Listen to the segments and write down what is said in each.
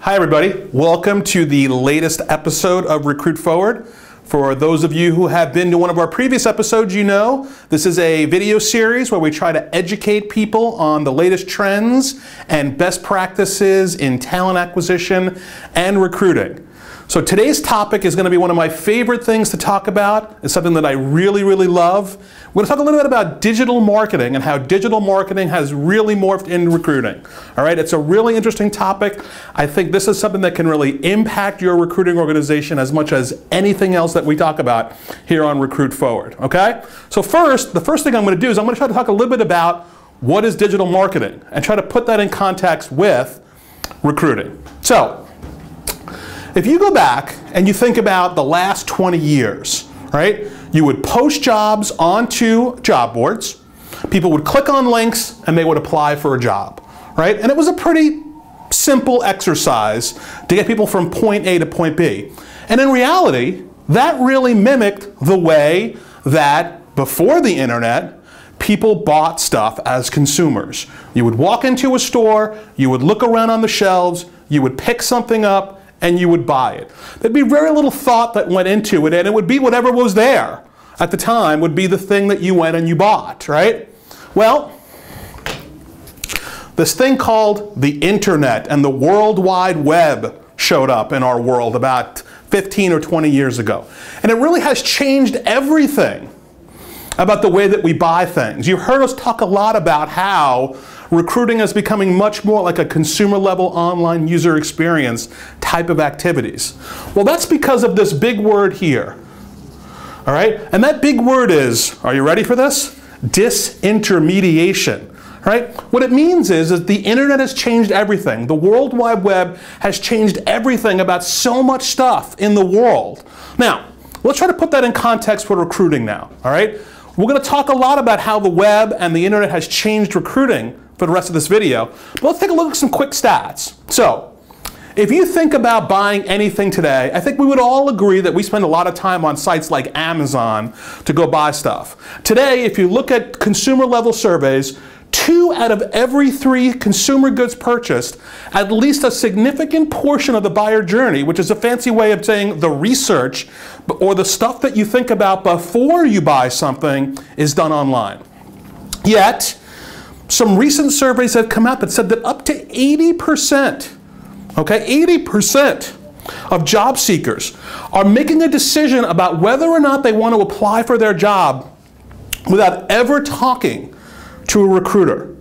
Hi everybody, welcome to the latest episode of Recruit Forward. For those of you who have been to one of our previous episodes, you know this is a video series where we try to educate people on the latest trends and best practices in talent acquisition and recruiting. So today's topic is going to be one of my favorite things to talk about. It's something that I really love. We're going to talk a little bit about digital marketing and how digital marketing has really morphed into recruiting. All right, it's a really interesting topic. I think this is something that can really impact your recruiting organization as much as anything else that we talk about here on Recruit Forward. Okay? So the first thing I'm going to do is I'm going to try to talk a little bit about what is digital marketing and try to put that in context with recruiting. So, if you go back and you think about the last 20 years, right? You would post jobs onto job boards, people would click on links, and they would apply for a job, right? And it was a pretty simple exercise to get people from point A to point B. And in reality, that really mimicked the way that before the internet, people bought stuff as consumers. You would walk into a store, you would look around on the shelves, you would pick something up, and you would buy it. There'd be very little thought that went into it, and it would be whatever was there at the time would be the thing that you went and you bought, right? Well, this thing called the internet and the World Wide Web showed up in our world about 15 or 20 years ago. And it really has changed everything about the way that we buy things. You heard us talk a lot about how recruiting is becoming much more like a consumer level online user experience type of activities. Well, that's because of this big word here. All right? And that big word is, are you ready for this? Disintermediation. Right? What it means is that the internet has changed everything. The World Wide Web has changed everything about so much stuff in the world. Now, let's try to put that in context for recruiting now. All right? We're going to talk a lot about how the web and the internet has changed recruiting for the rest of this video. But let's take a look at some quick stats. So, if you think about buying anything today, I think we would all agree that we spend a lot of time on sites like Amazon to go buy stuff. Today, if you look at consumer level surveys, 2 out of every 3 consumer goods purchased, at least a significant portion of the buyer journey, which is a fancy way of saying the research or the stuff that you think about before you buy something, is done online. Yet, some recent surveys have come out that said that up to 80%, okay, 80% of job seekers are making a decision about whether or not they want to apply for their job without ever talking to a recruiter.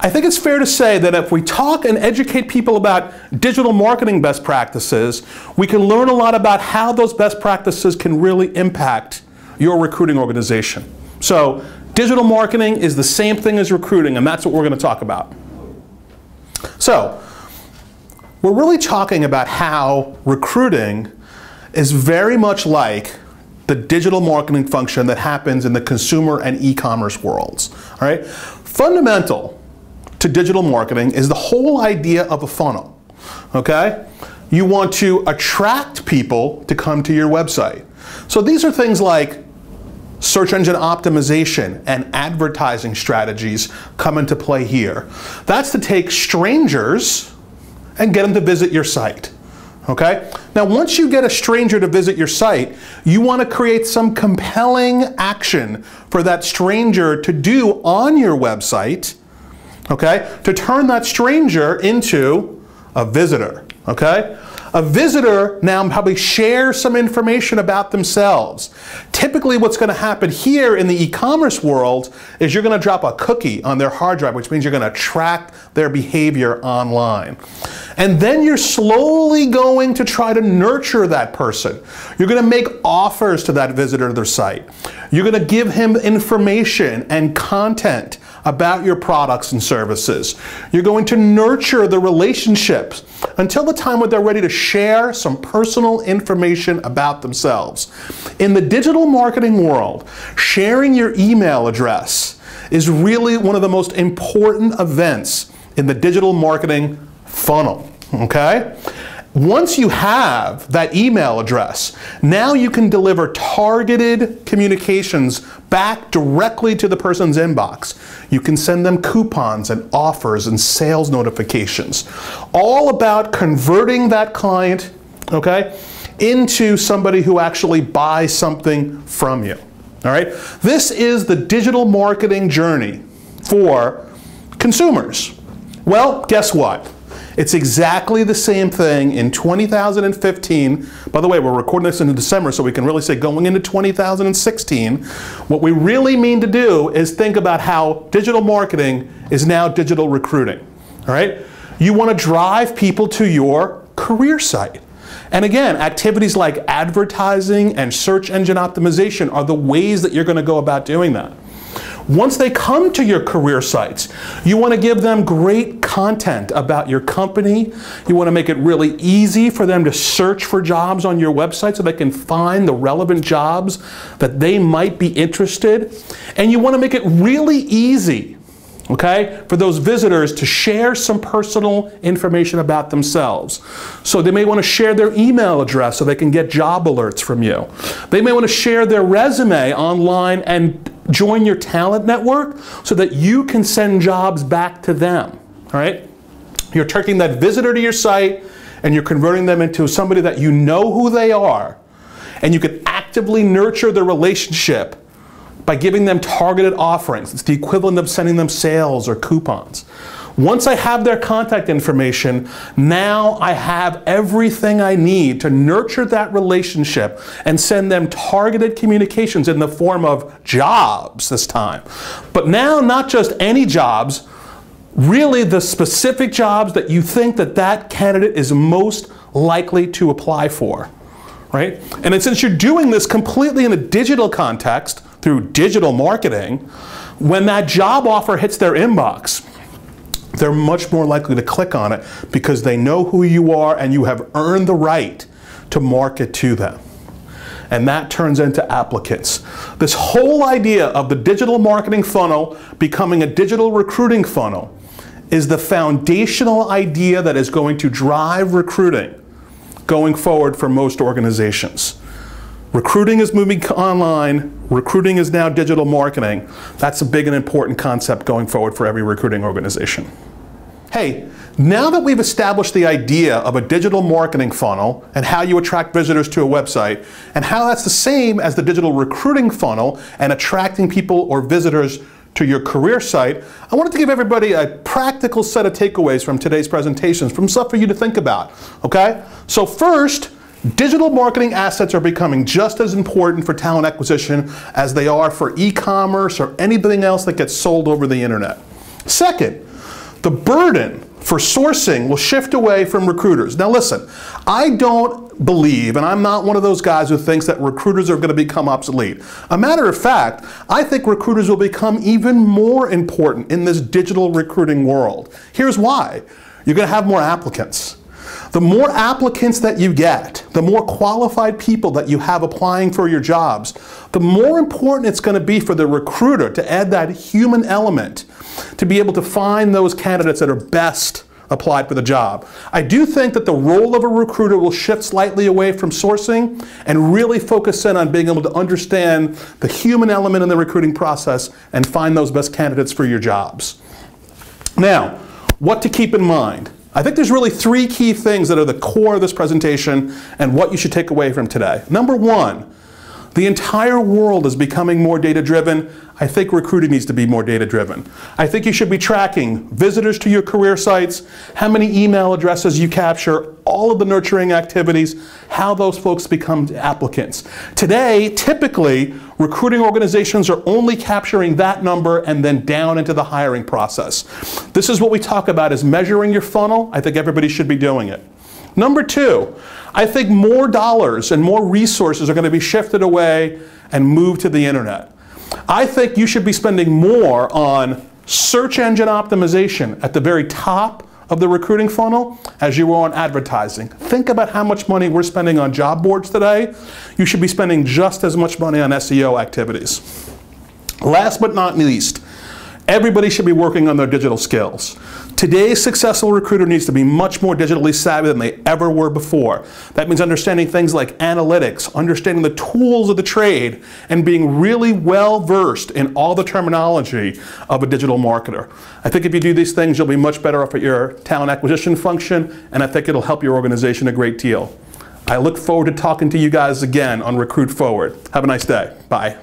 I think it's fair to say that if we talk and educate people about digital marketing best practices, we can learn a lot about how those best practices can really impact your recruiting organization. So, digital marketing is the same thing as recruiting, and that's what we're going to talk about. So, we're really talking about how recruiting is very much like the digital marketing function that happens in the consumer and e-commerce worlds. All right? Fundamental to digital marketing is the whole idea of a funnel. Okay? You want to attract people to come to your website. So these are things like search engine optimization and advertising strategies come into play here. That's to take strangers and get them to visit your site. Okay? Now, once you get a stranger to visit your site, you want to create some compelling action for that stranger to do on your website, okay, to turn that stranger into a visitor. Okay? A visitor now probably shares some information about themselves. Typically what's going to happen here in the e-commerce world is you're going to drop a cookie on their hard drive, which means you're going to track their behavior online. And then you're slowly going to try to nurture that person. You're going to make offers to that visitor to their site. You're going to give him information and content about your products and services. You're going to nurture the relationships until the time when they're ready to share some personal information about themselves. In the digital marketing world, sharing your email address is really one of the most important events in the digital marketing funnel. Okay? Once you have that email address, now you can deliver targeted communications back directly to the person's inbox. You can send them coupons and offers and sales notifications, all about converting that client, okay, into somebody who actually buys something from you. All right? This is the digital marketing journey for consumers. Well, guess what? It's exactly the same thing in 2015. By the way, we're recording this in December, so we can really say going into 2016, what we really mean to do is think about how digital marketing is now digital recruiting. All right? You want to drive people to your career site. And again, activities like advertising and search engine optimization are the ways that you're going to go about doing that. Once they come to your career sites, you want to give them great content about your company. You want to make it really easy for them to search for jobs on your website so they can find the relevant jobs that they might be interested. And you want to make it really easy, okay, for those visitors to share some personal information about themselves. So they may want to share their email address so they can get job alerts from you. They may want to share their resume online and join your talent network so that you can send jobs back to them. All right? You're taking that visitor to your site and you're converting them into somebody that you know who they are, and you can actively nurture the relationship by giving them targeted offerings. It's the equivalent of sending them sales or coupons. Once I have their contact information, now I have everything I need to nurture that relationship and send them targeted communications in the form of jobs this time. But now not just any jobs, really the specific jobs that you think that that candidate is most likely to apply for. Right? And since you're doing this completely in a digital context, through digital marketing, when that job offer hits their inbox, they're much more likely to click on it because they know who you are and you have earned the right to market to them. And that turns into applicants. This whole idea of the digital marketing funnel becoming a digital recruiting funnel is the foundational idea that is going to drive recruiting going forward for most organizations. Recruiting is moving online. Recruiting is now digital marketing. That's a big and important concept going forward for every recruiting organization. Hey, now that we've established the idea of a digital marketing funnel and how you attract visitors to a website, and how that's the same as the digital recruiting funnel and attracting people or visitors to your career site, I wanted to give everybody a practical set of takeaways from today's presentations, from stuff for you to think about, okay? So first, digital marketing assets are becoming just as important for talent acquisition as they are for e-commerce or anything else that gets sold over the internet. Second, the burden for sourcing will shift away from recruiters. Now listen, I don't believe, and I'm not one of those guys who thinks that recruiters are going to become obsolete. A matter of fact, I think recruiters will become even more important in this digital recruiting world. Here's why. You're going to have more applicants. The more applicants that you get, the more qualified people that you have applying for your jobs, the more important it's going to be for the recruiter to add that human element to be able to find those candidates that are best applied for the job. I do think that the role of a recruiter will shift slightly away from sourcing and really focus in on being able to understand the human element in the recruiting process and find those best candidates for your jobs. Now, what to keep in mind? I think there's really three key things that are the core of this presentation and what you should take away from today. Number one, the entire world is becoming more data-driven. I think recruiting needs to be more data-driven. I think you should be tracking visitors to your career sites, how many email addresses you capture, all of the nurturing activities, how those folks become applicants. Today, typically, recruiting organizations are only capturing that number and then down into the hiring process. This is what we talk about as measuring your funnel. I think everybody should be doing it. Number two, I think more dollars and more resources are going to be shifted away and moved to the internet. I think you should be spending more on search engine optimization at the very top of the recruiting funnel as you are on advertising. Think about how much money we're spending on job boards today. You should be spending just as much money on SEO activities. Last but not least, Everybody should be working on their digital skills. Today's successful recruiter needs to be much more digitally savvy than they ever were before. That means understanding things like analytics, understanding the tools of the trade, and being really well versed in all the terminology of a digital marketer. I think if you do these things, you'll be much better off at your talent acquisition function, and I think it'll help your organization a great deal. I look forward to talking to you guys again on Recruit Forward. Have a nice day. Bye.